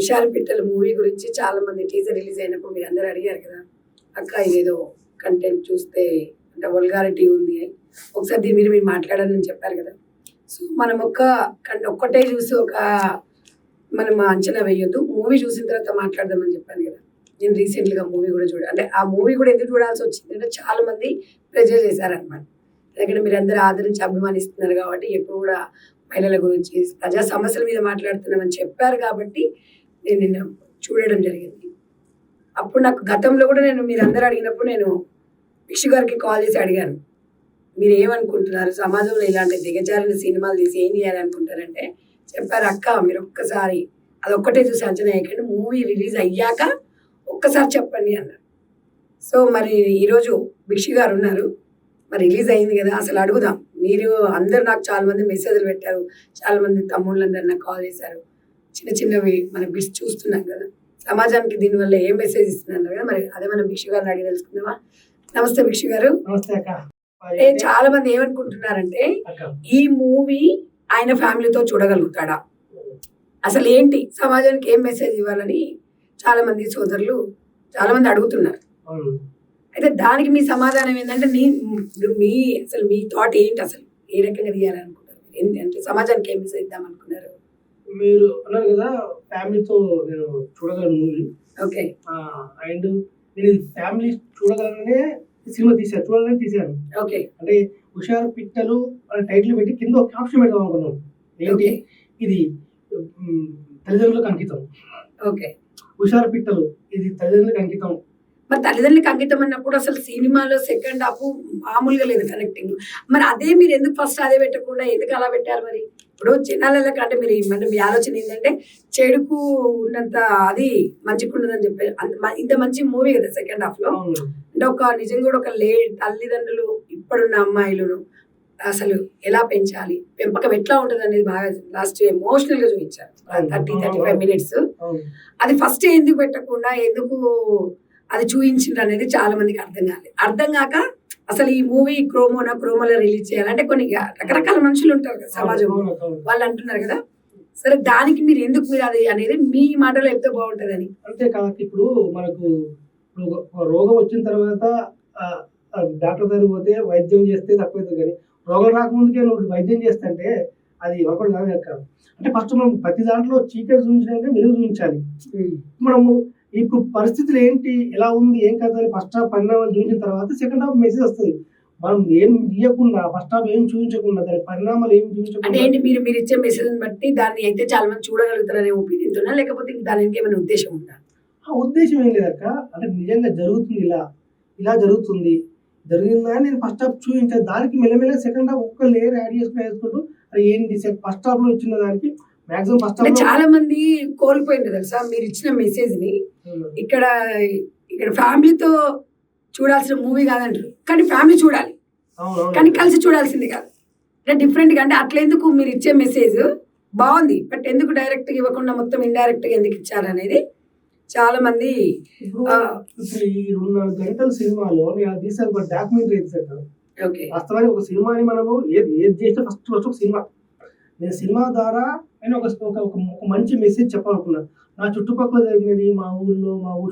హుషారు పిట్టల మూవీ గురించి చాలా మంది టీజర్ రిలీజ్ అయినప్పుడు మీరు అందరూ అడిగారు కదా, అక్క ఇదేదో కంటెంట్ చూస్తే అంటే వల్గారిటీ ఉంది అని. ఒకసారి దీని మీద మీరు మాట్లాడాలని చెప్పారు కదా. సో మనం ఒక్కటే చూసి మనం అంచనా వేయొద్దు, మూవీ చూసిన తర్వాత మాట్లాడదామని చెప్పాను కదా. నేను రీసెంట్గా మూవీ కూడా అంటే ఆ మూవీ కూడా ఎందుకు చూడాల్సి వచ్చింది అంటే చాలా మంది ప్రెజర్ చేశారనమాట. ఎందుకంటే మీరు అందరూ ఆదరించి అభిమానిస్తున్నారు కాబట్టి, ఎప్పుడు కూడా మహిళల గురించి ప్రజా సమస్యల మీద మాట్లాడుతున్నామని చెప్పారు కాబట్టి నేను నిన్న చూడడం జరిగింది. అప్పుడు నాకు గతంలో కూడా మీరు అందరూ అడిగినప్పుడు నేను విక్షు గారికి కాల్ చేసి అడిగాను, మీరు ఏమనుకుంటున్నారు, సమాజంలో ఇలాంటి దిగజారిన సినిమాలు తీసి ఏం చేయాలనుకుంటారంటే చెప్పారు, అక్క మీరు ఒక్కసారి అదొక్కటే చూసి అంచనా వేయకండి, మూవీ రిలీజ్ అయ్యాక ఒక్కసారి చెప్పండి అన్నారు. సో మరి ఈరోజు విక్షు గారు ఉన్నారు, మరి రిలీజ్ అయింది కదా, అసలు అడుగుదాం. మీరు అందరు నాకు చాలా మంది మెసేజ్లు పెట్టారు, చాలా మంది తమ్ముళ్ళందరూ నాకు కాల్ చేశారు. చిన్నవి మన బిట్స్ చూస్తున్నాం కదా, సమాజానికి దీనివల్ల ఏం మెసేజ్ ఇస్తున్నారు కదా, మరి అదే మనం విక్షు గారిని అడిగి తెలుసుకుందామా. నమస్తే విక్షు గారు. నమస్తే అక్క. చాలా మంది ఏమనుకుంటున్నారంటే ఈ మూవీ ఆయన ఫ్యామిలీతో చూడగలుగుతాడా, అసలు ఏంటి సమాజానికి ఏం మెసేజ్ ఇవ్వాలని చాలా మంది సోదరులు చాలా మంది అడుగుతున్నారు. అయితే దానికి మీ సమాధానం ఏంటంటే అసలు మీ థాట్ ఏంటి, అసలు ఏ రకంగా తీయాలనుకుంటారు, అంటే సమాజానికి ఏం మెసేజ్ ఇద్దాం అనుకున్నారు? మీరు అన్నారు కదా ఫ్యామిలీతో నేను చూడగలను మూవీ. ఓకే. అండ్ నేను ఫ్యామిలీ చూడగలనే సినిమా చూడాలని తీశాను. ఓకే. అంటే హుషారు పిట్టలు అని టైటిల్ పెట్టి కింద ఒక క్యాప్షన్ పెడదాం అనుకున్నాను. ఏంటి ఇది, తల్లిదండ్రులకు అంకితం. ఓకే. హుషారు పిట్టలు ఇది తల్లిదండ్రులకు అంకితం. మరి తల్లిదండ్రులకు అంకితం అన్నప్పుడు అసలు సినిమాలో సెకండ్ హాఫ్ మామూలుగా లేదు కనెక్టింగ్. మరి అదే మీరు ఎందుకు ఫస్ట్ అదే పెట్టకుండా ఎందుకు అలా పెట్టారు? మరి ఇప్పుడు జనాలకి అంటే మీ ఆలోచన ఏంటంటే చెడుకు ఉన్నంత అది మంచిగా ఉండదని చెప్పారు. ఇంత మంచి మూవీ కదా సెకండ్ హాఫ్ లో. అంటే నిజంగా కూడా తల్లిదండ్రులు ఇప్పుడున్న అమ్మాయిలను అసలు ఎలా పెంచాలి, పెంపకం ఎట్లా ఉంటుంది అనేది బాగా లాస్ట్ ఎమోషనల్ గా చూపించారు. 35 మినిట్స్ అది ఫస్ట్ ఎందుకు పెట్టకుండా ఎందుకు అది చూపించిండ్రు అనేది చాలా మందికి అర్థం కాక అసలు ఈ మూవీ క్రోమోలో రిలీజ్ చేయాలంటే కొన్ని రకరకాల మనుషులు ఉంటారు కదా సమాజంలో, వాళ్ళు అంటున్నారు కదా. సరే దానికి మీరు అది అనేది మీ మాటలో చెప్తే బాగుంటదని. అంతే కాబట్టి ఇప్పుడు మనకు రోగం వచ్చిన తర్వాత డాక్టర్ దగ్గర పోతే వైద్యం చేస్తే తక్కువైతుంది, కానీ రోగం రాకముందుకే నువ్వు వైద్యం చేస్తే అది ఒకటి కాదు. అంటే ఫస్ట్ మనం ప్రతి దాంట్లో చీకటి చూపించడానికి వెలుగు చూపించాలి. మనము ఇప్పుడు పరిస్థితులు ఏంటి, ఎలా ఉంది, ఏం కదా అని ఫస్ట్ హాఫ్ పరిణామం చూపించిన తర్వాత సెకండ్ హాఫ్ మెసేజ్ వస్తుంది. మనం ఏం ఇవ్వకుండా ఫస్ట్ హాఫ్ ఏం చూపించకుండా దాని పరిణామాలు ఏం చూపించకుండా ఏంటి మీరు ఇచ్చే మెసేజ్ బట్టి దాన్ని అయితే చాలా మంది చూడగలుగుతారనే ఒపీనియన్ తోనా, లేకపోతే దానికి ఏమైనా ఉద్దేశం ఉందా? ఉద్దేశం ఏం లేదక్క. అంటే నిజంగా జరుగుతుంది, ఇలా జరిగిందా నేను ఫస్ట్ హాఫ్ చూపించాను. దానికి మెల్లమెల్ల సెకండ్ హాఫ్ ఒక్క లేయర్ యాడ్ వేసుకుంటూ అది ఏంటి ఫస్ట్ హాఫ్ లో ఇచ్చిన దానికి మాక్సిమం ఫస్ట్ హాఫ్ చాలా మంది కోల్పోయింది తెలుసా మీరు ఇచ్చిన మెసేజ్ ని. ఇక్కడ ఫ్యామిలీతో చూడాల్సిన మూవీ కాదంటారు, కానీ ఫ్యామిలీ చూడాలి, కానీ కలిసి చూడాల్సింది కాదు. అంటే డిఫరెంట్ గా, అంటే అట్లా ఎందుకు మీరు ఇచ్చే మెసేజ్ బాగుంది, బట్ ఎందుకు డైరెక్ట్ గా ఇవ్వకుండా మొత్తం ఇండైరెక్ట్ గా ఎందుకు ఇచ్చారనేది చాలా మంది. 2.5 గంటల సినిమాలో నేను తీసాను ఒక డాక్యుమెంటరీ తీసాను. వాస్తవానికి ఒక సినిమాని మనము ఏది చేస్తే ఫస్ట్ ఒక సినిమా, నేను సినిమా ద్వారా నేను ఒక మంచి మెసేజ్ చెప్పాలనుకున్నాను. నా చుట్టుపక్కల జరిగినది, మా ఊరు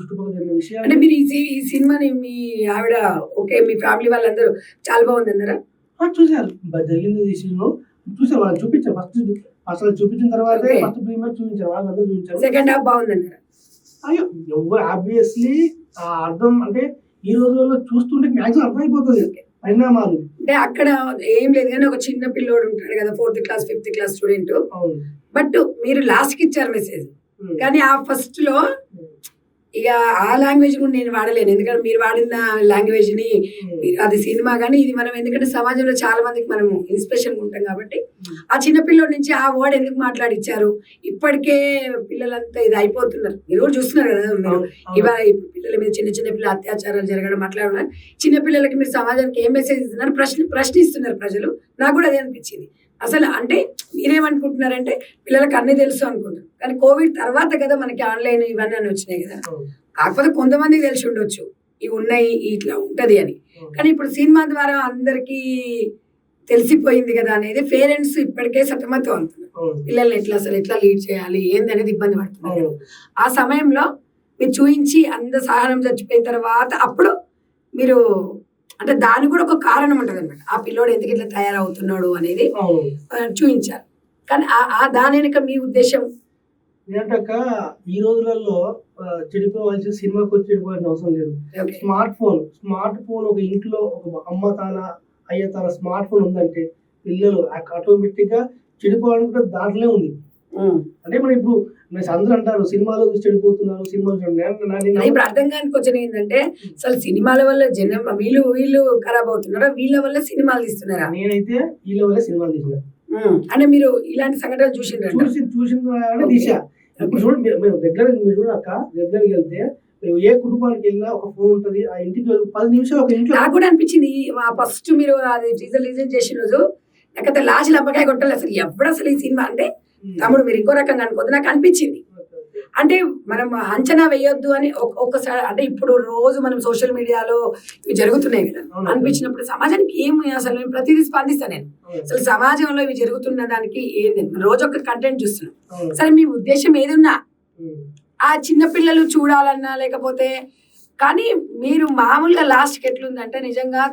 చుట్టుపక్కల జరిగిన విషయాలు. అంటే మీరు ఈ సినిమాని మీ ఆవిడ ఓకే మీ ఫ్యామిలీ వాళ్ళందరూ చాలా బాగుంది అన్నారా? చూసారు, జరిగింది విషయంలో చూసారు, వాళ్ళు చూపించారు. ఫస్ట్ చూపించిన తర్వాత ఫస్ట్ ప్రీమియర్ చూపించారు, వాళ్ళందరూ చూపించారు. సెకండ్ హాఫ్ బాగుంది అన్నారా? అయ్యో ఎవరు ఆబ్వియస్లీ అర్థం అంటే ఈ రోజుల్లో చూస్తుంటే మ్యాక్సిమం అర్థమైపోతుంది పరిణామాలు. అంటే అక్కడ ఏం లేదు కానీ ఒక చిన్న పిల్లోడు ఉంటాడు కదా, 4th class 5th class student, but మీరు లాస్ట్ కి ఇచ్చారు మెసేజ్. కానీ ఆ ఫస్ట్ లో ఇక ఆ లాంగ్వేజ్ కూడా నేను వాడలేను, ఎందుకంటే మీరు వాడిన లాంగ్వేజ్ ని అది సినిమా కానీ ఇది మనం, ఎందుకంటే సమాజంలో చాలా మందికి మనము ఇన్స్పిరేషన్ ఉంటాం కాబట్టి ఆ చిన్న పిల్లోడి నుంచి ఆ వర్డ్ ఎందుకు మాట్లాడిచ్చారు. ఇప్పటికే పిల్లలంతా ఇది అయిపోతున్నారు, మీరు కూడా చూస్తున్నారు కదా. మీరు ఇవాళ పిల్లల మీద చిన్న పిల్లల అత్యాచారాలు జరగడం మాట్లాడడం, చిన్న పిల్లలకి మీరు సమాజానికి ఏం మెసేజ్ ఇస్తున్నారు ప్రశ్నిస్తున్నారు ప్రజలు. నాకు కూడా అదే అనిపించింది. అసలు అంటే మీరేమనుకుంటున్నారంటే పిల్లలకు అన్ని తెలుసు అనుకుంటారు, కానీ కోవిడ్ తర్వాత కదా మనకి ఆన్లైన్ ఇవన్నీ అని వచ్చినాయి కదా. కాకపోతే కొంతమందికి తెలిసి ఉండొచ్చు ఇవి ఉన్నాయి ఇట్లా ఉంటది అని, కానీ ఇప్పుడు సినిమా ద్వారా అందరికీ తెలిసిపోయింది కదా అనేది పేరెంట్స్ ఇప్పటికే సతమతం అవుతున్నారు. పిల్లల్ని ఎట్లా లీడ్ చేయాలి ఏంది అనేది ఇబ్బంది పడుతున్నారు. ఆ సమయంలో మీరు చూయించి అంత సహనం చచ్చిపోయిన తర్వాత అప్పుడు మీరు అంటే దానికి కూడా ఒక కారణం ఉంటుంది అనమాట. ఆ పిల్లోడు ఎందుకు ఇట్లా తయారవుతున్నాడు అనేది చూయించారు. కానీ దాని వెనుక మీ ఉద్దేశం ఏంటక్క, ఈ రోజులలో చెడిపోవాల్సిన సినిమాకి వచ్చి చెడిపోవాల్సిన అవసరం లేదు. స్మార్ట్ ఫోన్ ఒక ఇంట్లో ఒక అమ్మ తాన అయ్య తన స్మార్ట్ ఫోన్ ఉందంటే పిల్లలు ఆటోమేటిక్ గా చెడిపోవాలనుకుంటే దాంట్లో ఉంది. అంటే మనం ఇప్పుడు అందరూ అంటారు సినిమాలో చూసి చెడిపోతున్నారు, సినిమాలు ఇప్పుడు అర్థం కాని క్వశ్చన్ ఏంటంటే అసలు సినిమాల వల్ల జనం వీళ్ళు ఖరాబ్ అవుతున్నారా, వీళ్ళ వల్ల సినిమాలు తీస్తున్నారా? నేనైతే వీళ్ళ వల్ల సినిమాలు తీసిన. అంటే మీరు ఇలాంటి సంఘటనలు చూసిన దిశ. ఇప్పుడు చూడండి, మీరు మీరు చూడక దగ్గరికి వెళ్తే ఏ కుటుంబానికి వెళ్ళినా ఒక ఫోన్ ఉంటది. ఆ ఇంటికి 10 నిమిషాలు ఒక ఇంట్లో నాకు కూడా అనిపించింది. ఫస్ట్ మీరు అది రిలీజ్ చేసిన రోజు నాకైతే లాస్ట్ లంపకాయ కొట్టాలి. అసలు ఎప్పుడు అసలు ఈ సినిమా అంటే తమ్ముడు మీరు ఇంకో రకంగా అనుకోద్దు నాకు అనిపించింది. అంటే మనం అంచనా వేయొద్దు అని ఒక్కసారి అంటే ఇప్పుడు రోజు మనం సోషల్ మీడియాలో ఇవి జరుగుతున్నాయి కదా అనిపించినప్పుడు సమాజానికి ఏమి అసలు నేను ప్రతిదీ స్పందిస్తాను. నేను అసలు సమాజంలో ఇవి జరుగుతున్న దానికి ఏది రోజు ఒక కంటెంట్ చూస్తున్నాం. సరే మీ ఉద్దేశం ఏదున్నా ఆ చిన్న పిల్లలు చూడాలన్నా లేకపోతే కానీ మీరు మామూలుగా లాస్ట్కి ఎట్లుందంటే నిజంగా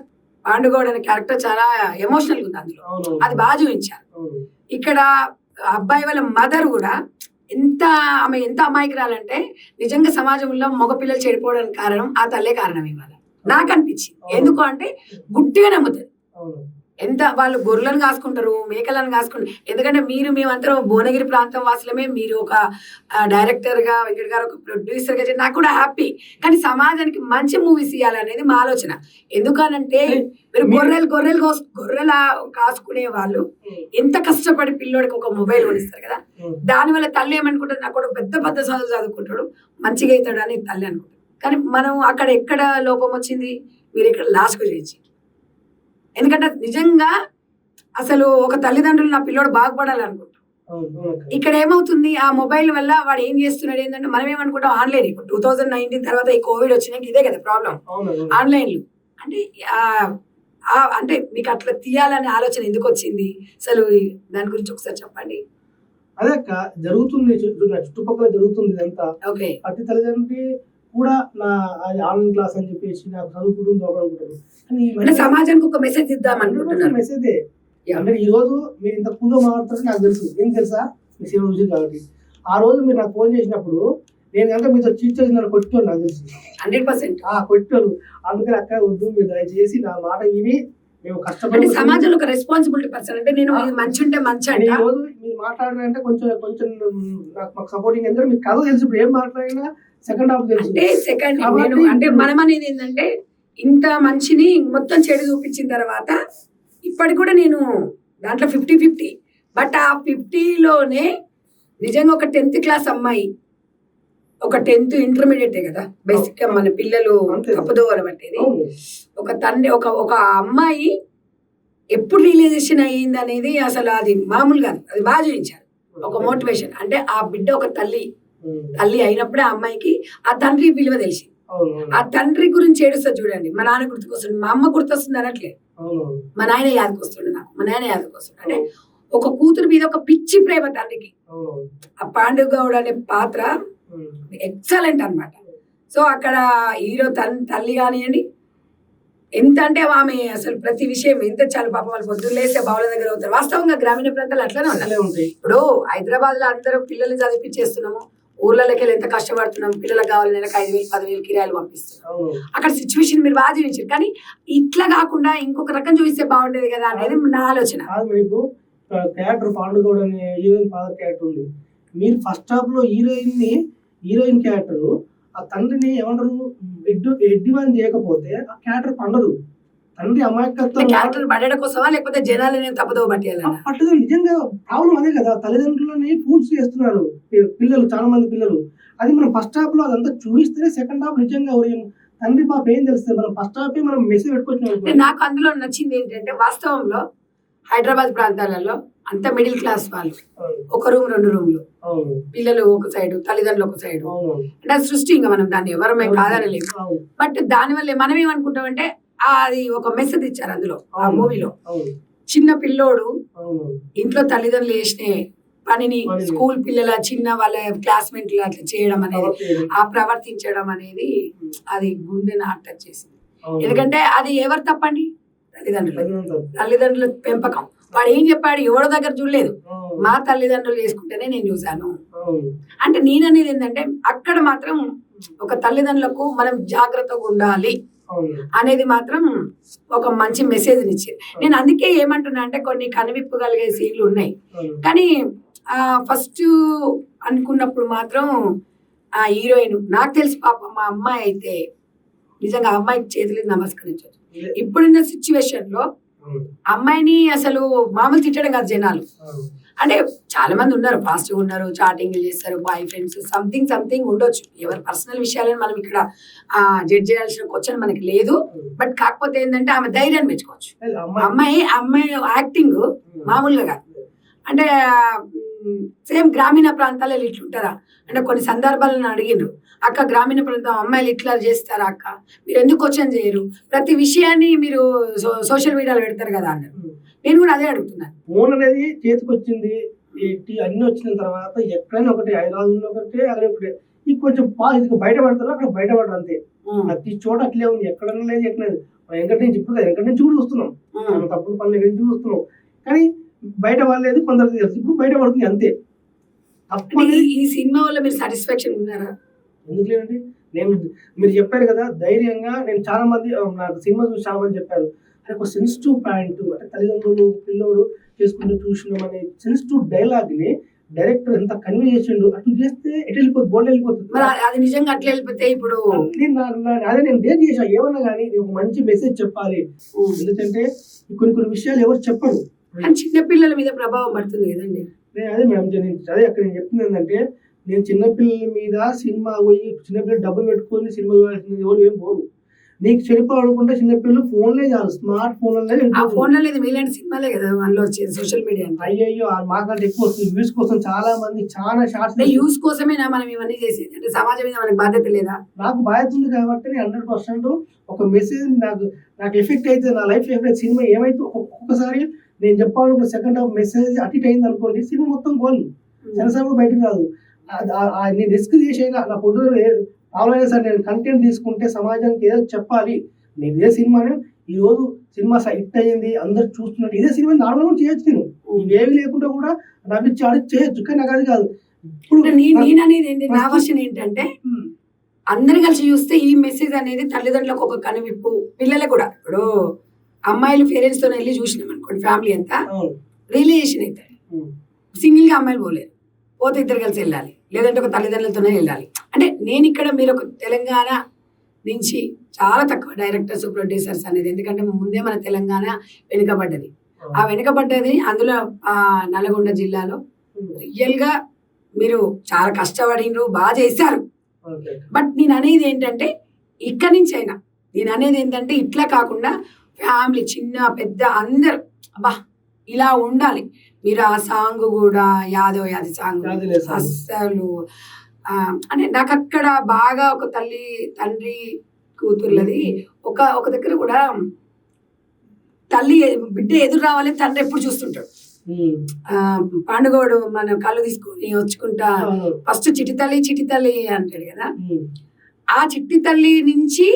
పాండుగౌడ్ అనే క్యారెక్టర్ చాలా ఎమోషనల్ ఉంది అందులో. అది బాగా చూపించారు. ఇక్కడ అబ్బాయి వాళ్ళ మదర్ కూడా ఆమె ఎంత అమాయకురాలంటే నిజంగా సమాజంలో మగ పిల్లలు చెడిపోవడానికి కారణం ఆ తల్లే కారణం ఇవాళ నాకు అనిపించింది. ఎందుకు అంటే గుడ్డిగా నమ్ముతుంది. ఎంత వాళ్ళు గొర్రెలను కాసుకుంటారు, మేకలను కాసుకుంటారు. ఎందుకంటే మేమందరం భువనగిరి ప్రాంతం వాసులమే. మీరు ఒక డైరెక్టర్ గా వెంకట్ గారు ఒక ప్రొడ్యూసర్ గా నాకు కూడా హ్యాపీ. కానీ సమాజానికి మంచి మూవీస్ ఇవ్వాలనేది మా ఆలోచన. ఎందుకనంటే మీరు గొర్రెల కాసుకునే వాళ్ళు ఎంత కష్టపడి పిల్లోడికి ఒక మొబైల్ కొనిస్తారు కదా. దానివల్ల తల్లి ఏమనుకుంటుంది, నాకు కూడా పెద్ద చదువు చదువుకుంటాడు మంచిగా అవుతాడు అని తల్లి అనుకుంటుంది. కానీ మనం అక్కడ ఎక్కడ లోపం వచ్చింది, మీరు ఇక్కడ లాస్ట్కు చేయించి. ఎందుకంటే నిజంగా అసలు ఒక తల్లిదండ్రులు నా పిల్లోడు బాగుపడాలనుకుంటాం. ఇక్కడ ఏమవుతుంది, ఆ మొబైల్ వల్ల వాడు ఏం చేస్తున్నాడు ఏంటంటే మనం ఏమనుకుంటాం ఆన్లైన్. ఇప్పుడు 2019 తర్వాత ఈ కోవిడ్ వచ్చినాక ఇదే కదా ప్రాబ్లం, ఆన్లైన్లు. అంటే అంటే మీకు అట్లా తీయాలనే ఆలోచన ఎందుకు వచ్చింది అసలు దాని గురించి ఒకసారి చెప్పండి. అదే జరుగుతుంది, చుట్టుపక్కల జరుగుతుంది ఇదంతా. ఓకే, ప్రతి తల్లిదండ్రి కూడా నా ఆన్లైన్ క్లాస్ అని చెప్పేసి నాకు చదువుకుంటుంది అనుకుంటారు. సమాజానికి ఒక మెసేజ్ ఇద్దాం అనుకుంటున్నారు. మెసేజే అంటే ఈ రోజు మీరు ఇంత కూలో మాట్లాడుతుంటే నాకు తెలుసు. ఏం తెలుసా, మీ సేవ విషయం కాబట్టి ఆ రోజు మీరు నాకు ఫోన్ చేసినప్పుడు నేను కనుక మీతో చీట్ చేసిన కొట్టుకోను నాకు తెలుసు 100%. కొట్టాను. అందుకని అక్క వద్దు, మీరు దయచేసి నా మాట విని మేము కష్టపడి సమాజంలో ఒక రెస్పాన్సిబిలిటీ పర్సన్ అంటే నేను మంచి ఉంటే మంచి అంటే ఈ రోజు మీరు మాట్లాడారంటే కొంచెం మాకు సపోర్టింగ్. ఎందుకంటే మీకు కథ తెలుసు. ఇప్పుడు ఏం మాట్లాడినా సెకండ్ హాఫ్ తెలుసు. అంటే సెకండ్ అంటే మనం అనేది ఏంటంటే ఇంత మంచిని మొత్తం చెడు చూపించిన తర్వాత ఇప్పటికి కూడా నేను దాంట్లో 50-50. బట్ ఆ 50లోనే నిజంగా ఒక 10th క్లాస్ అమ్మాయి, ఒక 10th ఇంటర్మీడియట్ కదా బేసిక్ గా మన పిల్లలు తప్పదోవలు పట్టేది. ఒక తండ్రి ఒక అమ్మాయి ఎప్పుడు రియలైజేషన్ అయ్యింది అనేది అసలు అది మామూలు కాదు. అది బాగా చూపించారు. ఒక మోటివేషన్ అంటే ఆ బిడ్డ ఒక తల్లి అయినప్పుడే ఆ అమ్మాయికి ఆ తండ్రి విలువ తెలిసి ఆ తండ్రి గురించి ఏడుస్తుంది చూడండి. మా నాన్న గుర్తుకొస్తుంది, మా అమ్మ గుర్తొస్తుంది అనట్లే, మా నాయన యాదకొస్తుండే, నాకు మా నాయన యాదకొస్తుంది. అంటే ఒక కూతురు మీద ఒక పిచ్చి ప్రేమ తండ్రికి. ఆ పాండుగౌడ్ అనే పాత్ర ఎక్సలెంట్ అన్నమాట. సో అక్కడ హీరో తల్లి కానివ్వండి ఎంత అంటే ఆమె అసలు ప్రతి విషయం ఎంత చాలా పాపం వాళ్ళు పొద్దున్న లేస్తే బావుల దగ్గర అవుతారు. వాస్తవంగా గ్రామీణ ప్రాంతాలు అట్లనే ఉన్నాయి. ఇప్పుడు హైదరాబాద్ లో అందరూ పిల్లల్ని చదివించేస్తున్నాము, ఊర్లలోకి వెళ్ళి ఎంత కష్టపడుతున్నాం, పిల్లలకు కావాలి నెలకు 5,000-10,000 కిరాయిలు పంపిస్తున్నాం. అక్కడ సిచ్యువేషన్ మీరు బాగా చూపించారు. కానీ ఇట్లా కాకుండా ఇంకొక రకం చూపిస్తే బాగుండేది కదా అనేది నా ఆలోచన. క్యారెక్టర్ పాండుగౌడ్ అనే హీరోయిన్ ఫాదర్ క్యారెక్టర్ ఉంది. మీరు ఫస్ట్ హాఫ్ లో హీరోయిన్ క్యారెక్టర్ ఆ తండ్రిని ఏమంటారు ఎడ్డివాన్ చేయకపోతే ఆ క్యారెక్టర్ పండదు. తండ్రి అమాయకత్వం క్యారెక్టర్ పడడం కోసమా లేకపోతే జనాలని తప్పదో పట్టదు. నిజంగా ప్రాబ్లం అదే కదా, తల్లిదండ్రులని ఫూల్స్ చేస్తున్నారు పిల్లలు, చాలా మంది పిల్లలు. అది మనం ఫస్ట్ హాఫ్ లో అదంతా చూపిస్తేనే సెకండ్ హాఫ్ నిజంగా తండ్రి పాప ఏం తెలుస్తుంది. మనం ఫస్ట్ హాఫ్ మనం మెసేజ్ పెట్టుకోవచ్చు. నాకు అందులో నచ్చింది ఏంటంటే వాస్తవంలో హైదరాబాద్ ప్రాంతాలలో అంత మిడిల్ క్లాస్ వాళ్ళు, ఒక రూమ్ 2 రూమ్లు, పిల్లలు ఒక సైడ్, తల్లిదండ్రులు ఒక సైడ్. అంటే అది సృష్టి, ఇంకా మనం దాన్ని ఎవరమే కాదనలేము. బట్ దానివల్ల మనం ఏమనుకుంటామంటే అది ఒక మెసేజ్ ఇచ్చారు అందులో, ఆ మూవీలో. చిన్న పిల్లోడు అవును. ఇంట్లో తల్లిదండ్రులు చేసిన పనిని స్కూల్ పిల్లల చిన్న వాళ్ళ క్లాస్మేట్లు అట్లా చేయడం అనేది, ఆ ప్రవర్తించడం అనేది అది గుండెని టచ్ చేసింది. అవును. ఎందుకంటే అది ఎవరు తప్పండి? తల్లిదండ్రులు. తల్లిదండ్రులు. తల్లిదండ్రుల పెంపకం. వాడు ఏం చెప్పాడు? ఎవడో దగ్గర చూడలేదు, అవును. మా తల్లిదండ్రులు చేసుకుంటేనే నేను చూశాను. అవును. అంటే నేననేది ఏంటంటే అక్కడ మాత్రం ఒక తల్లిదండ్రులకు మనం జాగ్రత్తగా ఉండాలి అవును. అనేది మాత్రం ఒక మంచి మెసేజ్ ఇచ్చింది. నేను అందుకే ఏమంటున్నా అంటే కొన్ని కనువిప్పు కలిగే సీన్లు ఉన్నాయి, అవును. కానీ ఫస్ట్ అనుకున్నప్పుడు మాత్రం ఆ హీరోయిన్ నాకు తెలిసి పాప మా అమ్మాయి అయితే నిజంగా ఆ అమ్మాయికి చేతులకి నమస్కరించవచ్చు. ఇప్పుడున్న సిచ్యువేషన్ లో అవును. అమ్మాయిని అసలు మామూలు తిట్టడం కాదు జనాలు. అవును. అంటే చాలా మంది ఉన్నారు, ఫాస్ట్ గా ఉన్నారు, చాటింగ్ చేస్తారు, బాయ్ ఫ్రెండ్స్ సంథింగ్ ఉండొచ్చు. ఎవరి పర్సనల్ విషయాలను మనం ఇక్కడ జడ్జ్ చేయాల్సిన క్వశ్చన్ మనకి లేదు. బట్ కాకపోతే ఏంటంటే ఆమె ధైర్యాన్ని మెచ్చుకోవచ్చు. అమ్మాయి యాక్టింగ్ మామూలుగా కాదు. అంటే సేమ్ గ్రామీణ ప్రాంతాలలో ఇట్లుంటారా అంటే కొన్ని సందర్భాలను అడిగిండ్రు, అక్క గ్రామీణ ప్రాంతం అమ్మాయిలు ఇట్లా చేస్తారా అక్క, మీరు ఎందుకు క్వశ్చన్ చేయరు, ప్రతి విషయాన్ని మీరు సోషల్ మీడియాలో పెడతారు కదా అన్నారు. నేను కూడా అదే అడుగుతున్నాను. ఫోన్ అనేది చేతికి వచ్చింది, అన్ని వచ్చిన తర్వాత ఎక్కడైనా ఒకటి, హైదరాబాద్ ఒకటి, అక్కడ ఒకటి, ఈ కొంచెం బయటపడతారు, అక్కడ బయటపడరు అంతే. ప్రతి చోట అట్లే ఉంది, ఎక్కడన్నా లేదు, ఎక్కడ లేదు. వెంకట నుంచి ఇప్పుడు వెంకట నుంచి కూడా చూస్తున్నాం, తప్పుడు పనులు ఎక్కడి నుంచి చూస్తున్నాం, కానీ బయట వాళ్ళేది కొందరికి తెలుసు, ఇప్పుడు బయట పడుతుంది అంతే. ఈ సినిమా వల్ల మీరు సాటిస్ఫాక్షన్ ఉన్నారా? ఎందుకు లేదండి, నేను మీరు చెప్పారు కదా ధైర్యంగా, నేను చాలా మంది నాకు సినిమా చూసి చాలా మంది చెప్పారు, అది ఒక సెన్సిటివ్ పాయింట్, అంటే తల్లిదండ్రులు పిల్లోడు చేసుకుంటూ చూసినాం అనే సెన్సిటివ్ డైలాగ్ ని డైరెక్టర్ ఎంత కన్వే చేసిండు, అట్లా చేస్తే ఎటు వెళ్ళిపోతుంది, బోర్డు వెళ్ళిపోతుంది. అది నిజంగా అట్లా వెళ్ళిపోతే ఇప్పుడు అదే నేను డేర్ చేసా, ఏమన్నా కానీ ఒక మంచి మెసేజ్ చెప్పాలి, ఎందుకంటే కొన్ని విషయాలు ఎవరు చెప్పరు, చిన్న పిల్లల మీద ప్రభావం పడుతుంది కదండి. అదే మేడం, అదే అక్కడ నేను చెప్తుంది ఏంటంటే, నేను చిన్నపిల్లల మీద సినిమా పోయి చిన్నపిల్లలు డబ్బులు పెట్టుకొని సినిమా ఎవరు ఏం పోరు, నీకు చెడిపోవాలనుకుంటే చిన్నపిల్లలు ఫోన్లే చాలు, స్మార్ట్ ఫోన్లలో మీలాంటి సినిమాలే కదా అందులో వచ్చేది, సోషల్ మీడియా. అయ్యో మాకంటే ఎక్కువ వస్తుంది వ్యూస్ కోసం, చాలా మంది చాలా షార్ట్స్ యూస్ కోసమేనా మనం ఇవన్నీ చేసేది, అంటే సమాజం మీద మనకి బాధ్యత లేదా? నాకు బాధ్యత ఉంది కాబట్టి నేను 100% ఒక మెసేజ్ నాకు ఎఫెక్ట్ అయితే, నా లైఫ్ ఎఫెక్ట్ సినిమా ఏమైతే ఒక్కొక్కసారి నేను చెప్పాలనుకున్న సెకండ్ హాఫ్ మెసేజ్ అటు అయింది అనుకోండి, సినిమా మొత్తం గోల్ సెన్సార్ బయటకు రాదు. నేను రిస్క్ చేసేలా నా పొద్దు ఆల్రెడీ సార్ నేను కంటెంట్ తీసుకుంటే సమాజానికి ఏదో చెప్పాలి, నేను ఇదే సినిమాని ఈరోజు సినిమా హిట్ అయ్యింది అందరు చూస్తున్నట్టు ఇదే సినిమా నార్మల్గా చేయొచ్చు, నేను ఇవేవి లేకుండా కూడా నవ్వించి ఆడికి చేయొచ్చు, కానీ నాకు అది కాదు. ఇప్పుడు నేను అనేది ఏంటి, నా వర్షన్ ఏంటంటే అందరు కలిసి చూస్తే ఈ మెసేజ్ అనేది తల్లిదండ్రులకు ఒక కనువిప్పు, పిల్లలకు కూడా. ఇప్పుడు అమ్మాయిలు పేరెంట్స్ తో వెళ్ళి చూసినాం అనుకోండి, ఫ్యామిలీ అంతా రియలైజేషన్ అయితే సింగిల్ గా అమ్మాయిలు పోలేరు, పోతే ఇద్దరు కలిసి వెళ్ళాలి, లేదంటే ఒక తల్లిదండ్రులతోనే వెళ్ళాలి. అంటే నేను ఇక్కడ మీరు ఒక తెలంగాణ నుంచి చాలా తక్కువ డైరెక్టర్స్ ప్రొడ్యూసర్స్ అనేది, ఎందుకంటే ముందే మన తెలంగాణ వెనుకబడ్డది, ఆ వెనుకబడ్డది అందులో నల్గొండ జిల్లాలో రియల్ గా మీరు చాలా కష్టపడినరు, బాగా చేశారు. బట్ నేను అనేది ఏంటంటే ఇక్కడి నుంచి అయినా నేను అనేది ఏంటంటే ఇట్లా కాకుండా ఫ్యామిలీ చిన్న పెద్ద అందరు అబ్బా ఇలా ఉండాలి. మీరు ఆ సాంగ్ కూడా యాది సాంగ్ అస్సలు అంటే నాకు అక్కడ బాగా ఒక తండ్రి కూతుర్లది ఒక దగ్గర కూడా తల్లి బిడ్డ ఎదురు రావాలి, తండ్రి ఎప్పుడు చూస్తుంటాడు. పాండుగోడు మన కళ్ళు తీసుకొని వచ్చుకుంటా ఫస్ట్ చిట్టి తల్లి అంటాడు కదా, ఆ చిట్టి తల్లి నుంచి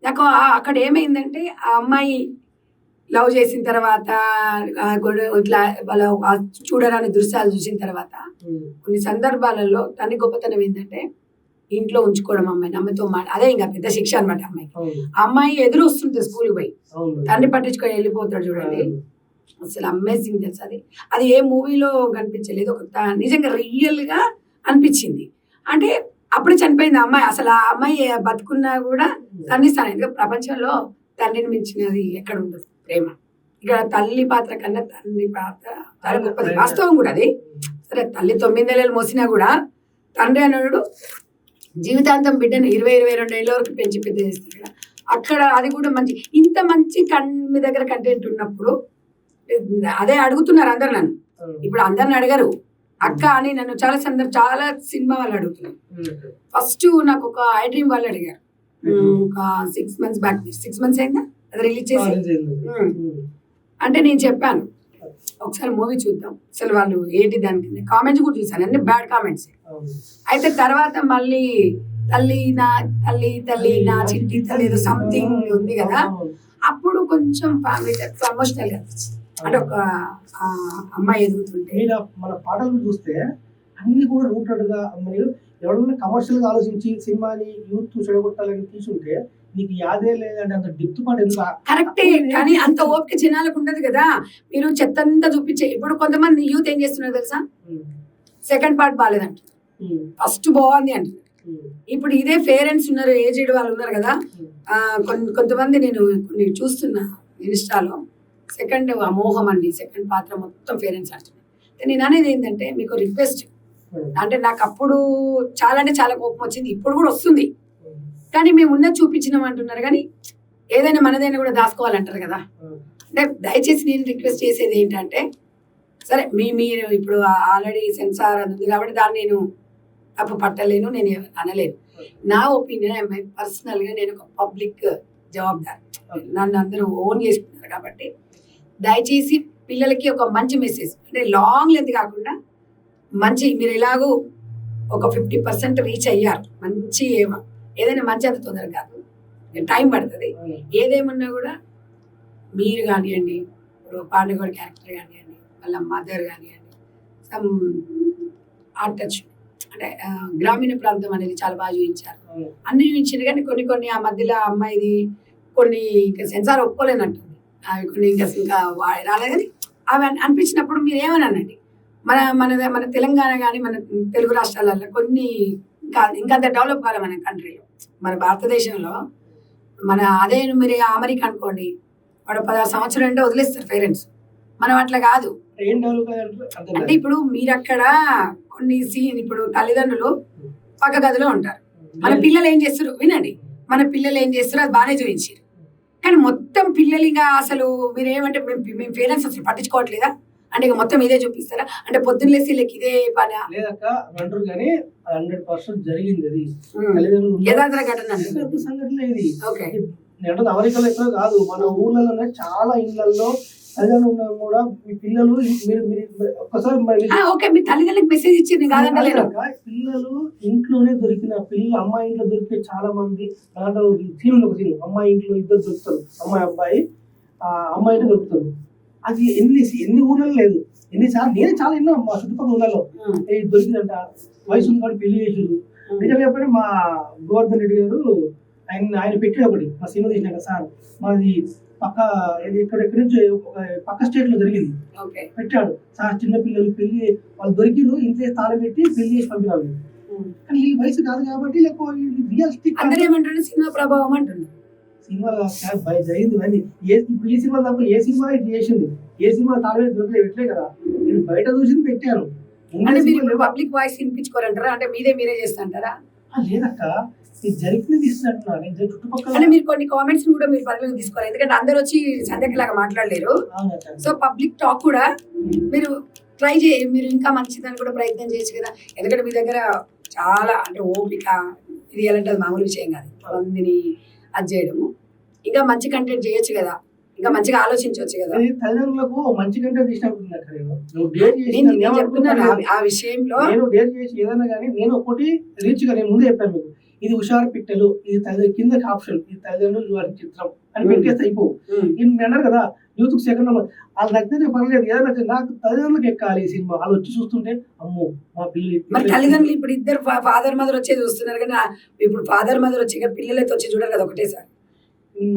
నాకు అక్కడ ఏమైందంటే ఆ అమ్మాయి లవ్ చేసిన తర్వాత ఇట్లా వాళ్ళ చూడరాని దృశ్యాలు చూసిన తర్వాత కొన్ని సందర్భాలలో తన గొప్పతనం ఏంటంటే ఇంట్లో ఉంచుకోవడం, అమ్మాయిని అమ్మతో అదే ఇంకా పెద్ద శిక్ష అనమాట. అమ్మాయి ఎదురు వస్తుంది స్కూల్కి పోయి, తండ్రి పట్టించుకొని వెళ్ళిపోతాడు చూడండి, అసలు అమేజింగ్ తెలుసు. అది ఏ మూవీలో కనిపించలేదు, ఒక నిజంగా రియల్ గా అనిపించింది. అంటే అప్పుడే చనిపోయింది అమ్మాయి, అసలు ఆ అమ్మాయి బతుకున్నా కూడా తండ్రి స్థానం, ఎందుకంటే ప్రపంచంలో తండ్రిని మించినది ఎక్కడ ఉండదు ప్రేమ. ఇక్కడ తల్లి పాత్ర కన్నా తండ్రి పాత్ర చాలా గొప్పది, వాస్తవం కూడా అది. సరే తల్లి 9 నెలలు మోసినా కూడా తండ్రి అన్నాడు జీవితాంతం బిడ్డను 20-22 ఏళ్ళ వరకు పెంచి పెద్ద చేస్తారు కదా, అక్కడ అది కూడా మంచి. ఇంత మంచి మీ దగ్గర కంటెంట్ ఉన్నప్పుడు అదే అడుగుతున్నారు అందరు నన్ను, ఇప్పుడు అందరిని అడగరు అక్క అని నన్ను చాలా సినిమా వాళ్ళు అడుగుతున్నారు. ఫస్ట్ నాకు ఒక ఐ డ్రీమ్ వాళ్ళు అడిగారు, ఒక 6 months బ్యాక్, 6 months అయిందా అది రిలీజ్ చేసి. అంటే నేను చెప్పాను ఒకసారి మూవీ చూద్దాం, అసలు వాళ్ళు ఏంటి దానికి కామెంట్స్ కూడా చూసాను, అన్ని బ్యాడ్ కామెంట్స్. అయితే తర్వాత మళ్ళీ తల్లి నా చిట్టి తల్లి ఏదో సంథింగ్ ఉంది కదా, అప్పుడు కొంచెం ఫ్యామిలీ ఎమోషనల్ గా అనిపించింది. అంటే ఒక అమ్మాయి ఎదుగుతుంటే మీరు మన పాటలు చూస్తే అన్ని కూడా రూటెడ్ గా, మరియు ఎవరైనా కమర్షియల్ గా ఆలోచించి సినిమాని యూత్ చెడగొట్టాలని తీసుంటే నీకు యాదే లేదంటే అంత డెప్త్ పాట ఎందుకు? కరెక్టే, కానీ అంత ఓపిక జనాలకు ఉండదు కదా. మీరు చెత్తంతా చూపించే, ఇప్పుడు కొంతమంది యూత్ ఏం చేస్తున్నారు తెలుసా, సెకండ్ పార్ట్ బాగాలేదంట, ఫస్ట్ బాగుంది అంటారు. ఇప్పుడు ఇదే పేరెంట్స్ ఉన్నారు, ఏజ్డ్ వాళ్ళు ఉన్నారు కదా, కొంతమంది నేను కొన్ని చూస్తున్నా ఇన్స్టాలో, సెకండ్ అమోహం అండి, సెకండ్ పాత్ర మొత్తం పేరెంట్స్ అంటున్నారు. నేను అనేది ఏంటంటే మీకు రిక్వెస్ట్, అంటే నాకు అప్పుడు చాలా అంటే చాలా కోపం వచ్చింది, ఇప్పుడు కూడా వస్తుంది, కానీ మేము ఉన్నది చూపించినాం అంటున్నారు, కానీ ఏదైనా మనదైనా కూడా దాచుకోవాలంటారు కదా. అంటే దయచేసి నేను రిక్వెస్ట్ చేసేది ఏంటంటే, సరే మీరు ఇప్పుడు ఆల్రెడీ సెన్సార్ అది ఉంది కాబట్టి దాన్ని నేను తప్పు పట్టలేను, నేను అనలేను. నా ఒపీనియన్ పర్సనల్గా నేను ఒక పబ్లిక్ జవాబుదారి, నన్ను అందరూ ఓన్ చేసుకున్నారు కాబట్టి దయచేసి పిల్లలకి ఒక మంచి మెసేజ్, అంటే లాంగ్ లెంత్ కాకుండా మంచి, మీరు ఎలాగో ఒక 50% రీచ్ అయ్యారు, మంచి ఏదైనా మంచి అంత తొందరగా కాదు, టైం పడుతుంది. ఏదేమన్నా కూడా మీరు కానివ్వండి, ఇప్పుడు పాండుగోడి క్యారెక్టర్ కానివ్వండి, వాళ్ళ మదర్ కానివ్వండి, సమ్ ఆర్ట్ టచ్, అంటే గ్రామీణ ప్రాంతం అనేది చాలా బాగా చూపించారు, అన్ని చూపించారు. కానీ కొన్ని ఆ మధ్యలో అమ్మాయిది కొన్ని ఇంకా సెన్సార్ ఒప్పుకోలేనట్టుంది, అవి కొన్ని ఇంకా రాలేదు. కానీ అవి అనిపించినప్పుడు మీరు ఏమని అనండి, మన తెలంగాణ కానీ మన తెలుగు రాష్ట్రాలలో కొన్ని ఇంకంత డెవలప్ కావాలి మన కంట్రీలో, మన భారతదేశంలో. అదే మీరు అమెరికా అనుకోండి, వాడు 16 సంవత్సరాలు అంటే వదిలేస్తారు పేరెంట్స్, మనం అట్లా కాదు. అంటే ఇప్పుడు మీరు అక్కడ కొన్ని సీన్, ఇప్పుడు తల్లిదండ్రులు పక్క గదిలో ఉంటారు, మన పిల్లలు ఏం చేస్తారు వినండి, మన పిల్లలు ఏం చేస్తారు అది బాగానే చూపించారు, కానీ మొత్తం పిల్లలుగా అసలు మీరు ఏమంటే మేము పేరెంట్స్ అసలు పట్టించుకోవట్లేదా అంటే ఇక మొత్తం ఇదే చూపిస్తారా, అంటే పొద్దున్న లేసి వీళ్ళకి ఇదే పని లేదక్క అంటారు. కానీ 100% జరిగింది అది, యథార్థ ఘటన సంఘటన ఇది. నేను అమెరికాలో ఎక్కడ కాదు, మన ఊర్లలోనే చాలా ఇళ్లలో తల్లిదండ్రులు ఉన్నా కూడా మీ పిల్లలు ఒక్కసారి మీ తల్లిదండ్రులకు మెసేజ్ ఇచ్చింది కాదంటలేదు, పిల్లలు ఇంట్లోనే దొరికిన పిల్లలు అమ్మాయి ఇంట్లో దొరికితే చాలా మంది దాంట్లో సీన్ ఒక సీన్, అమ్మాయి ఇంట్లో ఇద్దరు దొరుకుతారు, అమ్మాయి అబ్బాయి, అమ్మాయి ఇంట్లో దొరుకుతారు. అది ఎన్ని ఊర్లలో లేదు, ఎన్నిసార్లు నేను చాలా ఎన్నో మా చుట్టుపక్కల ఊళ్ళలో దొరికిందంట, వయసు ఉంది కాబట్టి పెళ్లి చేసారు. నిజంగా చెప్పండి, మా గోవర్ధన్ రెడ్డి గారు ఆయన పెట్టి ఒకటి మా సినిమా తీసినాక సార్ మాది పక్క ఎక్కడెక్కడి నుంచి ఒక పక్క స్టేట్ లో జరిగింది, పెట్టాడు సార్ చిన్న పిల్లలు పెళ్లి వాళ్ళు దొరికిరు, ఇంట్లో తాళం పెట్టి పెళ్లి చేసి పంపినారు. కానీ ఈ వయసు కాదు కాబట్టి లేకపోతే సినిమా ప్రభావం అంటున్నారు, సినిమా జరిగింది ఇవన్నీ. ఇప్పుడు ఈ సినిమా తప్ప ఏ సినిమా చేసింది, ఏ సినిమా తాళం దొరకలే పెట్టలే కదా, నేను బయట చూసింది పెట్టాను. పబ్లిక్ వాయిస్ వినిపించుకోరంటారా, అంటే మీరే చేస్తాంటారా? లేదక్క, జరిగింది తీసుకుంటున్నాను చుట్టుపక్కల. మీరు కొన్ని కామెంట్స్ కూడా మీరు పరిగణలోకి తీసుకోవాలి, ఎందుకంటే అందరు వచ్చి సంధ్యలాగా మాట్లాడలేరు. సో పబ్లిక్ టాక్ కూడా మీరు ట్రై మీరు ఇంకా మంచిదని కూడా ప్రయత్నం చేయొచ్చు కదా, ఎందుకంటే మీ దగ్గర చాలా అంటే ఓపిక, ఇది ఎలాంటి అది మామూలు విషయం కాదు, మందిని అది చేయడము. ఇంకా మంచి కంటెంట్ చేయొచ్చు కదా, ఇంకా మంచిగా ఆలోచించవచ్చు కదా. తల్లిదండ్రులకు మంచి కంటెంట్ చెప్తున్నాను ఆ విషయంలో. నేను డేర్ చేసి ఏదైనా కానీ నేను ఒకటి రీచ్ గా నేను ముందే చెప్పాను మీకు, ఇది హుషారు పిట్టలు, ఇది కింద ఆప్షన్, ఇది తల్లిదండ్రులు చిత్రం అని పెట్టేస్తే అయిపోవు. అన్నారు కదా యూత్ కు సెకండ్ నెంబర్, వాళ్ళు నచ్చితే పర్లేదు, ఏదైనా నాకు తల్లిదండ్రులకు ఎక్కాలి ఈ సినిమా, వాళ్ళు వచ్చి చూస్తుంటే అమ్మో మా పిల్లలు. మరి తల్లిదండ్రులు ఇప్పుడు ఇద్దరు ఫాదర్ మదర్ వచ్చే చూస్తున్నారు, కానీ ఇప్పుడు ఫాదర్ మదర్ వచ్చి పిల్లలైతే వచ్చి చూడరు కదా ఒకటేసారి.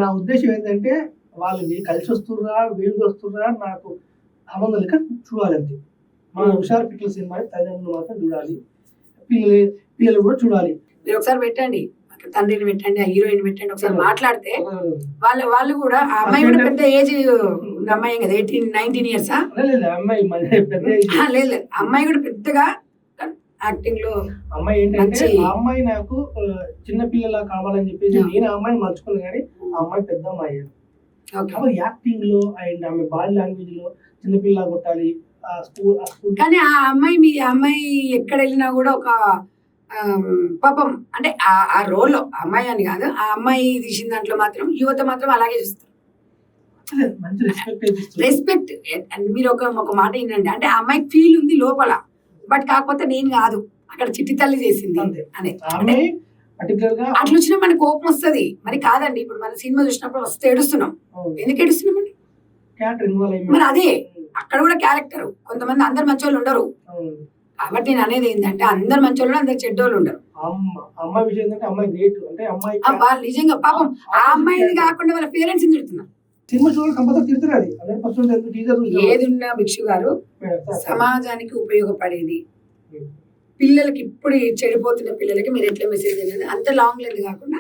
నా ఉద్దేశం ఏంటంటే వాళ్ళు కలిసి వస్తుర్రా వీళ్ళు వస్తుర్రా నాకు సంబంధం లేక చూడాలి అంతే. మన హుషారు పిట్టల సినిమా తల్లిదండ్రులు మాత్రం చూడాలి, పిల్లలు కూడా చూడాలి. మీరు ఒకసారి పెట్టండి, తండ్రిని పెట్టండి, ఆ హీరోయిన్ పెట్టండి, ఒకసారి మాట్లాడితే వాళ్ళు కూడా, ఆ అమ్మాయి కూడా పెద్ద ఏజ్ ఉన్న అమ్మాయి కదా, 18-19 years లేదు, అమ్మాయి కూడా పెద్దగా యాక్టింగ్ లో. అమ్మాయి ఏంటంటే ఆ అమ్మాయి నాకు చిన్న పిల్లలా కావాలని చెప్పేసి నేను ఆ అమ్మాయిని మర్చుకున్నాను, కానీ ఆ అమ్మాయి పెద్ద అమ్మాయి యాక్టింగ్ లో అండ్ ఆమె బాడీ లాంగ్వేజ్ లో చిన్నపిల్ల కొట్టాలి. కానీ ఆ అమ్మాయి ఎక్కడ వెళ్ళినా కూడా ఒక పాపం, అంటే ఆ రోల్లో అమ్మాయి అని కాదు, ఆ అమ్మాయి తీసిన దాంట్లో మాత్రం యువత మాత్రం అలాగే చూస్తారు. మంచి రెస్పెక్ట్ అయితే ఇస్తుంది. రెస్పెక్ట్. మీరు ఒక మాట ఏంటంటే అంటే ఆ అమ్మాయికి ఫీల్ ఉంది లోపల, బట్ కాకపోతే నేను కాదు అక్కడ చిట్టి తల్లి చేసింది అంతే. అని. ఆమె పర్టికులర్ గా అట్లా వచ్చినా మనకు కోపం వస్తుంది. మరి కాదండి, ఇప్పుడు మన సినిమా చూసినప్పుడు వస్తే ఏడుస్తున్నాం. ఎందుకు ఏడుస్తున్నామండి? క్యారెక్టర్ ఇన్వాల్వ్ అయ్యి మరి అదే అక్కడ కూడా క్యారెక్టర్. కొంతమంది అందరు మంచోళ్ళు ఉండరు. కాబట్టి నేను అనేది ఏంటంటే అందరు మంచోళ్ళు అందరు చెడ్డోళ్ళు ఉండరు. అమ్మాయి విషయం ఏంటంటే అమ్మాయి గ్రేట్, అంటే అమ్మాయి వాళ్ళు నిజంగా పాపం ఆ అమ్మాయిని కాకుండా వాళ్ళ పేరెంట్స్ తిడుతున్నారు. సినిమా చూడాలి కంపల్సరీ తిరుగుతారు. అది 100% టీజర్ ఏది ఉన్నా భిక్షు గారు సమాజానికి ఉపయోగపడేది, పిల్లలకి ఇప్పుడు చెడిపోతున్న పిల్లలకి మీరు ఎట్లా మెసేజ్ అనేది అంత లాంగ్ లెంత్ కాకుండా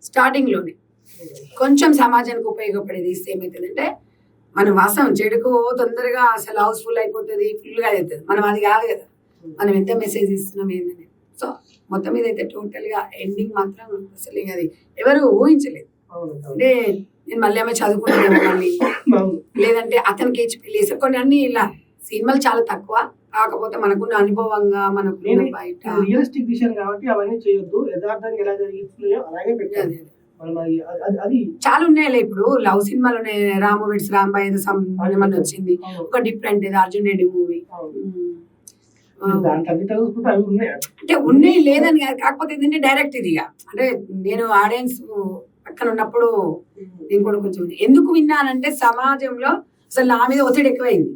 స్టార్టింగ్ లోనే కొంచెం సమాజానికి ఉపయోగపడేది ఇస్తే ఏమవుతుందంటే మనం వాస్తవం చెడుకు తొందరగా అసలు హౌస్ఫుల్ అయిపోతుంది, ఫుల్గా అవుతుంది. మనం అది కాదు కదా, మనం ఎంత మెసేజ్ ఇస్తున్నాం ఏంటనేది. సో మొత్తం మీద అయితే టోటల్ గా ఎండింగ్ మాత్రం అసలు అది ఎవరు ఊహించలేదు. అంటే నేను మళ్ళీ ఆమె చదువుకుంటాను మళ్ళీ, లేదంటే అతనికి పెళ్లి కొన్ని అన్ని ఇలా సినిమాలు చాలా తక్కువ. కాకపోతే మనకున్న అనుభవంగా మనకున్న బయట రియలిస్టిక్ విషయం కాబట్టి అవన్నీ చేయొద్దు. యథార్థంగా ఎలా జరుగుతున్నాయో అలాగే పెట్టాలి. అది చాలా ఉన్నాయిలే. ఇప్పుడు లవ్ సినిమాలు ఉన్నాయి. రాము విడ్స్ రాంబాయ్ ఏదో సంబంధం వచ్చింది, ఒక డిఫరెంట్ ఏదో అర్జున్ రెడ్డి మూవీ. అంటే ఉన్నాయి లేదని కాదు, కాకపోతే ఏంటంటే డైరెక్ట్ ఇది అంటే నేను ఆడియన్స్ పక్కన ఉన్నప్పుడు నేను కూడా కొంచెం ఎందుకు విన్నానంటే సమాజంలో అసలు నా మీద ఒత్తిడి ఎక్కువైంది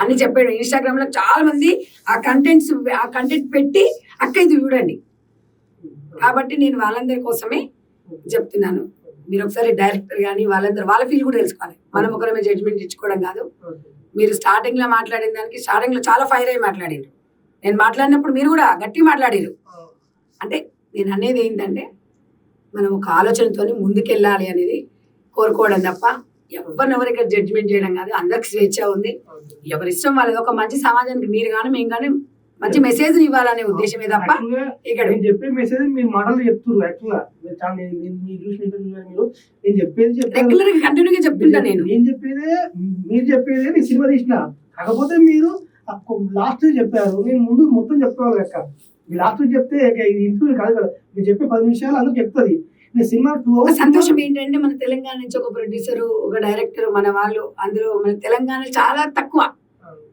అని చెప్పాడు. ఇన్స్టాగ్రామ్ లో చాలా మంది ఆ కంటెంట్ పెట్టి అక్క ఇది చూడండి. కాబట్టి నేను వాళ్ళందరి కోసమే చెప్తున్నాను. మీరు ఒకసారి డైరెక్టర్ కానీ వాళ్ళందరూ వాళ్ళ ఫీల్ కూడా తెలుసుకోవాలి. మనం ఒకరమే జడ్జ్మెంట్ ఇచ్చుకోవడం కాదు. మీరు స్టార్టింగ్ లో మాట్లాడిన దానికి స్టార్టింగ్ లో చాలా ఫైర్ అయ్యి మాట్లాడారు. నేను మాట్లాడినప్పుడు మీరు కూడా గట్టి మాట్లాడారు. అంటే నేను అనేది ఏంటంటే మనం ఒక ఆలోచనతో ముందుకెళ్ళాలి అనేది కోరుకోవడం తప్ప ఎవరినెవరు ఇక్కడ జడ్జిమెంట్ చేయడం కాదు. అందరికి స్వేచ్ఛ ఉంది, ఎవరి ఇష్టం వాళ్ళది. ఒక మంచి సమాజానికి మీరు కానీ మేము కానీ మంచి మెసేజ్ ఇవ్వాలనే ఉద్దేశమే తప్ప ఇక్కడ చెప్పే మెసేజ్ మీరు మాటలు చెప్తున్నారు. యాక్చువల్గా నేను చెప్పేది రెగ్యులర్ గా కంటిన్యూగా చెప్తుంటా. నేను చెప్పేదే మీరు చెప్పేదే నేను సినిమా తీసిన. కాకపోతే మీరు లాస్ట్ చెప్పారు, నేను ముందు మొత్తం చెప్పుకోవాలి లెక్క. మీరు లాస్ట్ చెప్తే ఇది ఇంటర్వ్యూ కాదు కదా, మీరు చెప్పే 10 నిమిషాలు అందరూ చెప్తుంది. సినిమా సంతోషం ఏంటంటే మన తెలంగాణ నుంచి ఒక ప్రొడ్యూసర్, ఒక డైరెక్టర్, మన వాళ్ళు అందులో మన తెలంగాణ చాలా తక్కువ.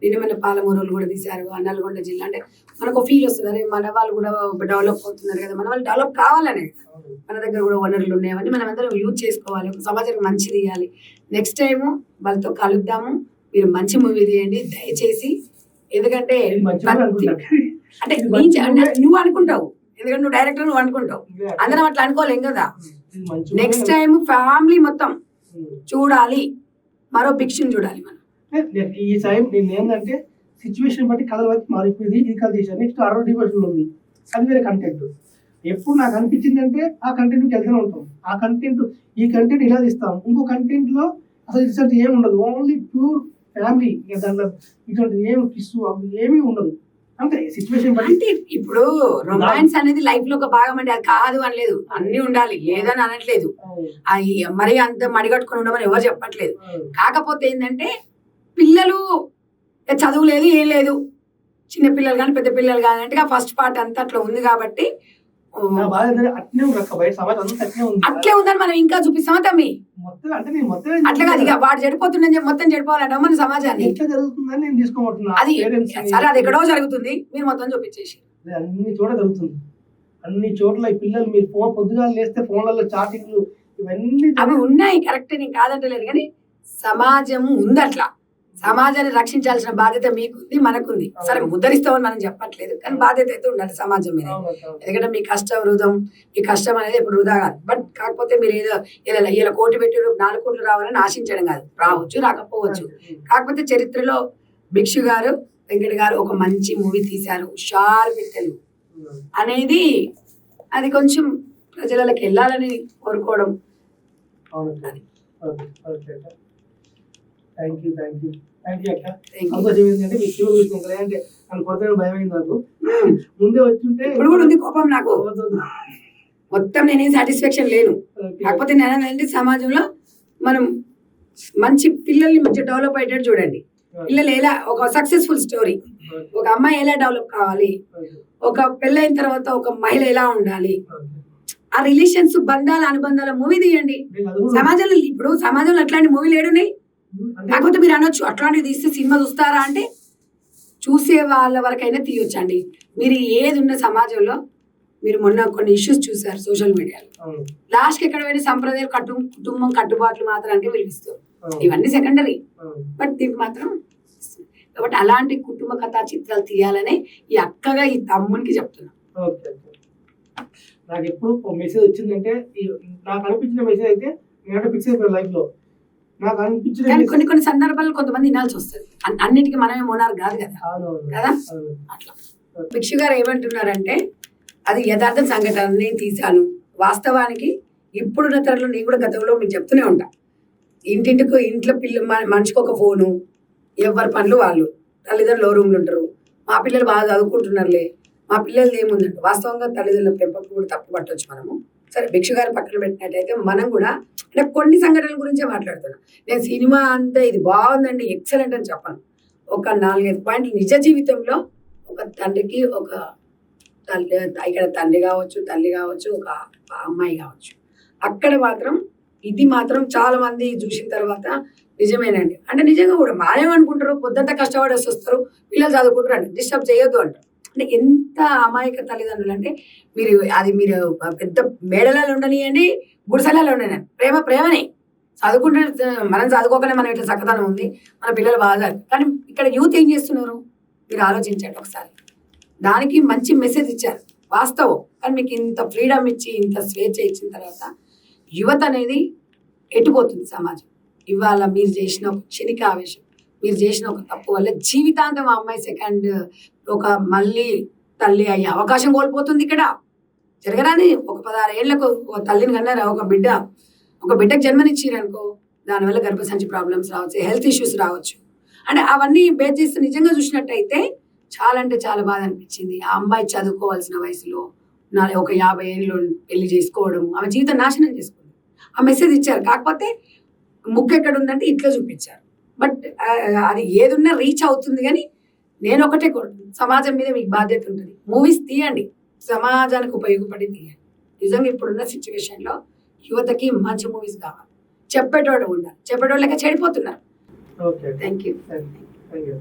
నిన్న మన పాలమూరు కూడా తీశారు, నల్గొండ జిల్లా. అంటే మనకు ఫీల్ వస్తుంది, అరే మన వాళ్ళు కూడా డెవలప్ అవుతున్నారు కదా, మన వాళ్ళు డెవలప్ కావాలనే. మన దగ్గర కూడా వనరులు ఉన్నాయని మనం అందరం యూజ్ చేసుకోవాలి, సమాజానికి మంచిది ఇవ్వాలి. నెక్స్ట్ టైము వాళ్ళతో కలుద్దాము. మీరు మంచి మూవీ తీయండి దయచేసి. ఎందుకంటే అంటే నువ్వు అనుకుంటావు, ఎందుకంటే నువ్వు డైరెక్టర్, నువ్వు అనుకుంటావు, అందరం అట్లా అనుకోలేం కదా. నెక్స్ట్ టైం ఫ్యామిలీ మొత్తం చూడాలి, మరో భిక్షను చూడాలి మనం. ఈ టైం నేను ఏంటంటే సిచ్యువేషన్ బట్టి కథల వరకు మారిపోయింది. ఇది కథ తీసాను, నెక్స్ట్ 60 డివిజన్లు ఉంది, అది వేరే కంటెంట్. ఎప్పుడు నాకు అనిపించింది అంటే ఆ కంటెంట్కి వెళ్తూనే ఉంటాం. ఆ కంటెంట్ ఈ కంటెంట్ ఇలా తీస్తాం, ఇంకో కంటెంట్ లో అసలు రిసల్ట్ ఏమి ఉండదు, ఓన్లీ ప్యూర్ ఫ్యామిలీ. దాంట్లో ఇటువంటి ఏమి కిస్సు అవి ఏమీ ఉండదు. అంటే సిచ్యువేషన్ బట్టి. ఇప్పుడు రొమాన్స్ అనేది లైఫ్ లో ఒక భాగం అండి, అది కాదు అనలేదు, అన్ని ఉండాలి లేదని అనట్లేదు. అది మరీ అంత మడిగట్టుకుని ఉండమని ఎవరు చెప్పట్లేదు. కాకపోతే ఏంటంటే పిల్లలు చదువు లేదు ఏం లేదు, చిన్న పిల్లలు కానీ పెద్ద పిల్లలు కానీ అంటే ఆ ఫస్ట్ పార్ట్ అంతా అట్లా ఉంది. కాబట్టి అట్లే ఉందని మనం ఇంకా చూపిస్తామా తమ్మి? అట్లా కాదు, ఇక వాడు చెడిపోతుందని చెప్పి మొత్తం చెడిపోవాలంటే మన సమాజాన్ని అది సరే, అది ఎక్కడో జరుగుతుంది, మీరు మొత్తం చూపించేసి. అన్ని చోట్ల జరుగుతుంది, అన్ని చోట్ల పిల్లలు మీరు ఫోన్ పొద్దుగా లేస్తే ఫోన్లలో చాటింగ్లు ఇవన్నీ అవి ఉన్నాయి, కరెక్ట్, నేను కాదంటలేదు. కానీ సమాజం ఉంది అట్లా. సమాజాన్ని రక్షించాల్సిన బాధ్యత మీకుంది, మనకుంది. సరే ఉద్ధరిస్తామని మనం చెప్పట్లేదు, కానీ బాధ్యత అయితే ఉండాలి సమాజం మీద. ఎందుకంటే మీ కష్టం వృధం, మీ కష్టం అనేది ఎప్పుడు వృధా కాదు. బట్ కాకపోతే మీరు ఏదో ఇలా కోటి పెట్టి 4 కోట్లు రావాలని ఆశించడం కాదు, రావచ్చు రాకపోవచ్చు. కాకపోతే చరిత్రలో భిక్షు గారు, వెంకట్ గారు ఒక మంచి మూవీ తీశారు, హుషారు బిడ్డలు అనేది. అది కొంచెం ప్రజలకి వెళ్ళాలని కోరుకోవడం. థ్యాంక్ యూ అక్క. సంతోషం ఏంటంటే మీ శివ చూసినా అంటే నన్ను కొడతాను భయం అయింది నాకు. ముందే వచ్చుంటే ఇప్పుడు కూడా ఉంది కోపం నాకు, మొత్తం నేనేం సాటిస్ఫాక్షన్ లేను. కాకపోతే నేను సమాజంలో మనం మంచి పిల్లల్ని మంచి డెవలప్ అయ్యేటట్టు చూడండి. పిల్లలు ఎలా ఒక సక్సెస్ఫుల్ స్టోరీ, ఒక అమ్మాయి ఎలా డెవలప్ కావాలి, ఒక పెళ్ళైన తర్వాత ఒక మహిళ ఎలా ఉండాలి ఆ రిలేషన్స్ బంధాల అనుబంధాల మూవీ తీయండి. నేను అది కూడా సమాజంలో ఇప్పుడు సమాజంలో అట్లాంటి మూవీలు ఏడున్నాయి? అంటే కాకపోతే మీరు అనొచ్చు అట్లాంటివి తీస్తే సినిమా చూస్తారా అంటే చూసే వాళ్ళ వరకైనా తీయొచ్చండి. మీరు ఏది ఉన్న సమాజంలో మీరు మొన్న కొన్ని ఇష్యూస్ చూసారు సోషల్ మీడియాలో. అవును, లాస్ట్కి ఎక్కడ పోయిన సంప్రదాయాలు కుటుంబం కట్టుబాట్లు మాత్రానికి విలువిస్తారు. అవును, ఇవన్నీ సెకండరీ, అవును. బట్ దీనికి మాత్రం ఇస్తుంది. కాబట్టి అలాంటి కుటుంబ కథా చిత్రాలు తీయాలని ఈ అక్కగా ఈ తమ్మునికి చెప్తున్నా. Okay, okay. నాకు ఎప్పుడు ఒక మెసేజ్ వచ్చిందంటే నాకు అనిపించిన మెసేజ్ అయితే నేనంటే ఫిక్స్ అయిపోయాను లైఫ్ లో. నాకు అనిపించిన కానీ message- కొన్ని కొన్ని సందర్భాల్లో కొంతమంది వినాల్సి వస్తుంది. అన్నిటికీ మనమే మోనారు కాదు కదా. అవునవును, కదా? అవును. అట్లా భిక్షు గారు ఏమంటున్నారంటే అది యథార్థ సంఘటన నేను తీశాను. వాస్తవానికి ఇప్పుడున్న తరంలో నేను కూడా గతంలో మీకు చెప్తూనే ఉంటా. ఇంట్లో మనిషికి ఒక ఫోను, ఎవరి పనులు వాళ్ళు, తల్లిదండ్రులు రూమ్లు ఉంటారు. మా పిల్లలు బాగా చదువుకుంటున్నారులే, మా పిల్లలది ఏముందంటే వాస్తవంగా తల్లిదండ్రుల పెంపకం కూడా తప్పు పట్టవచ్చు మనము. సరే భిక్షు గారు పక్కన పెట్టినట్టయితే మనం కూడా అంటే కొన్ని సంఘటనల గురించే మాట్లాడుతున్నాం. నేను సినిమా అంతా ఇది బాగుందండి ఎక్సలెంట్ అని చెప్పను. ఒక 4-5 పాయింట్లు నిజ జీవితంలో ఒక తండ్రికి ఒక తల్లి, ఇక్కడ తండ్రి కావచ్చు, తల్లి కావచ్చు, ఒక అమ్మాయి కావచ్చు, అక్కడ మాత్రం ఇది మాత్రం చాలా మంది చూసిన తర్వాత నిజమేనండి అంటే నిజంగా కూడా మానేమనుకుంటారు. పొద్దుంతా కష్టపడి వస్తారు, పిల్లలు చదువుకుంటారు అండి, డిస్టర్బ్ చేయొద్దు అంటారు. అంటే ఎంత అమాయక తల్లిదండ్రులు అంటే మీరు పెద్ద మేడలలో ఉండనియండి, గుడిసెలలో ఉండనియండి, ప్రేమనే చదువుకుంటే మనం చదువుకోకనే మనం ఇట్లా చక్కదనం ఉంది, మన పిల్లలు బాగా. కానీ ఇక్కడ యూత్ ఏం చేస్తున్నారు మీరు ఆలోచించండి ఒకసారి. దానికి మంచి మెసేజ్ ఇచ్చారు వాస్తవం. కానీ మీకు ఇంత ఫ్రీడమ్ ఇచ్చి ఇంత స్వేచ్ఛ ఇచ్చిన తర్వాత యువత అనేది ఎటుపోతుంది సమాజం. ఇవాళ మీరు చేసిన ఒక క్షణిక ఆవేశం, మీరు చేసిన ఒక తప్పు వల్ల జీవితాంతం ఆ అమ్మాయి సెకండ్ ఒక మళ్ళీ తల్లి అయ్యే అవకాశం కోల్పోతుంది. ఇక్కడ జరగరాని ఒక 16 ఏళ్లకు ఒక తల్లిని కన్నారా, ఒక బిడ్డకు జన్మనిచ్చిరనుకో, దానివల్ల గర్భసంచి ప్రాబ్లమ్స్ రావచ్చు, హెల్త్ ఇష్యూస్ రావచ్చు. అంటే అవన్నీ బేస్ చేస్తే నిజంగా చూసినట్టయితే చాలా అంటే చాలా బాధ అనిపించింది. ఆ అమ్మాయి చదువుకోవాల్సిన వయసులో ఒక 50 ఏళ్ళు పెళ్లి చేసుకోవడం, ఆమె జీవితం నాశనం చేసుకుంది. ఆ మెసేజ్ ఇచ్చారు. కాకపోతే ముక్కు ఎక్కడ ఉందంటే ఇట్లా చూపించారు. బట్ అది ఏదున్నా రీచ్ అవుతుంది. కానీ నేను ఒకటే కోరుతున్నాను, సమాజం మీద మీకు బాధ్యత ఉంటుంది. మూవీస్ తీయండి, సమాజానికి ఉపయోగపడి తీయండి. నిజంగా ఇప్పుడున్న సిచ్యువేషన్లో యువతకి మంచి మూవీస్ కావాలి, చెప్పేటోడు ఉండాలి. చెప్పేటోళ్ళకి చెడిపోతున్నారు. Okay, thank you. Thank you.